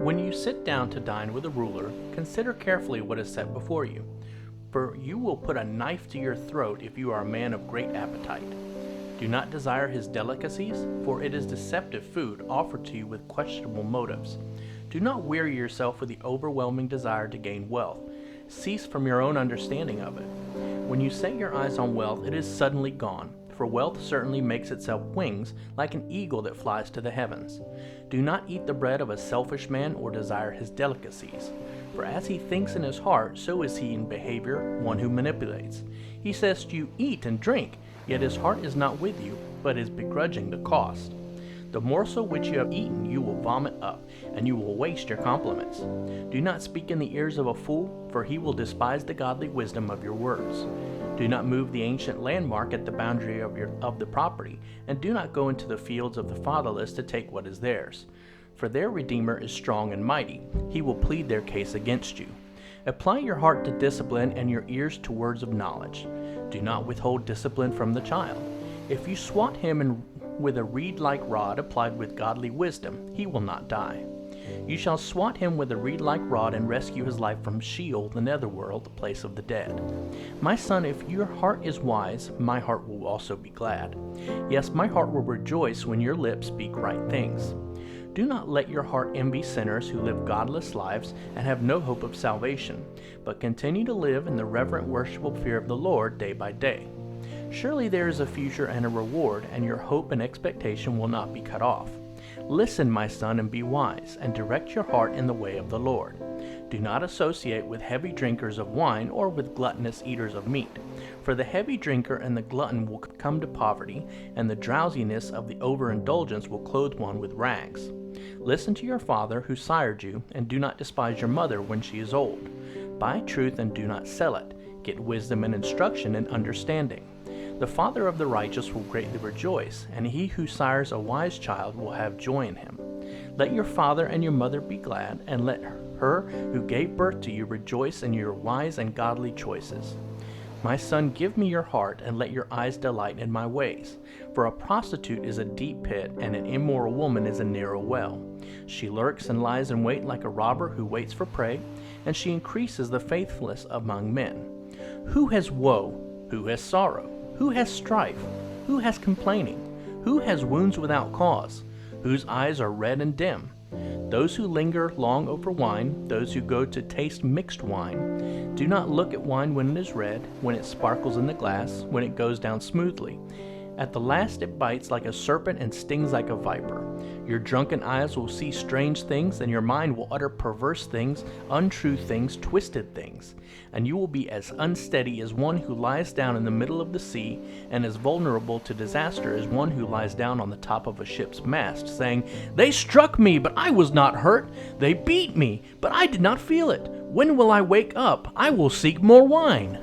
When you sit down to dine with a ruler, consider carefully what is set before you, for you will put a knife to your throat if you are a man of great appetite. Do not desire his delicacies, for it is deceptive food offered to you with questionable motives. Do not weary yourself with the overwhelming desire to gain wealth. Cease from your own understanding of it. When you set your eyes on wealth, it is suddenly gone, for wealth certainly makes itself wings like an eagle that flies to the heavens. Do not eat the bread of a selfish man or desire his delicacies. For as he thinks in his heart, so is he in behavior, one who manipulates. He says to you, "Eat and drink," yet his heart is not with you, but is begrudging the cost. The morsel which you have eaten you will vomit up, and you will waste your compliments. Do not speak in the ears of a fool, for he will despise the godly wisdom of your words. Do not move the ancient landmark at the boundary of the property, and do not go into the fields of the fatherless to take what is theirs. For their Redeemer is strong and mighty. He will plead their case against you. Apply your heart to discipline and your ears to words of knowledge. Do not withhold discipline from the child. If you swat him with a reed-like rod applied with godly wisdom, he will not die. You shall swat him with a reed-like rod and rescue his life from Sheol, the netherworld, the place of the dead. My son, if your heart is wise, my heart will also be glad. Yes, my heart will rejoice when your lips speak right things. Do not let your heart envy sinners who live godless lives and have no hope of salvation, but continue to live in the reverent worshipful fear of the Lord day by day. Surely there is a future and a reward, and your hope and expectation will not be cut off. Listen, my son, and be wise, and direct your heart in the way of the Lord. Do not associate with heavy drinkers of wine or with gluttonous eaters of meat, for the heavy drinker and the glutton will come to poverty, and the drowsiness of the overindulgence will clothe one with rags. Listen to your father who sired you, and do not despise your mother when she is old. Buy truth and do not sell it. Get wisdom and instruction and understanding. The father of the righteous will greatly rejoice, and he who sires a wise child will have joy in him. Let your father and your mother be glad, and let her who gave birth to you rejoice in your wise and godly choices. My son, give me your heart, and let your eyes delight in my ways. For a prostitute is a deep pit, and an immoral woman is a narrow well. She lurks and lies in wait like a robber who waits for prey, and she increases the faithless among men. Who has woe? Who has sorrow? Who has strife? Who has complaining? Who has wounds without cause? Whose eyes are red and dim? Those who linger long over wine, those who go to taste mixed wine. Do not look at wine when it is red, when it sparkles in the glass, when it goes down smoothly. At the last it bites like a serpent and stings like a viper. Your drunken eyes will see strange things, and your mind will utter perverse things, untrue things, twisted things. And you will be as unsteady as one who lies down in the middle of the sea, and as vulnerable to disaster as one who lies down on the top of a ship's mast, saying, "They struck me, but I was not hurt. They beat me, but I did not feel it. When will I wake up? I will seek more wine."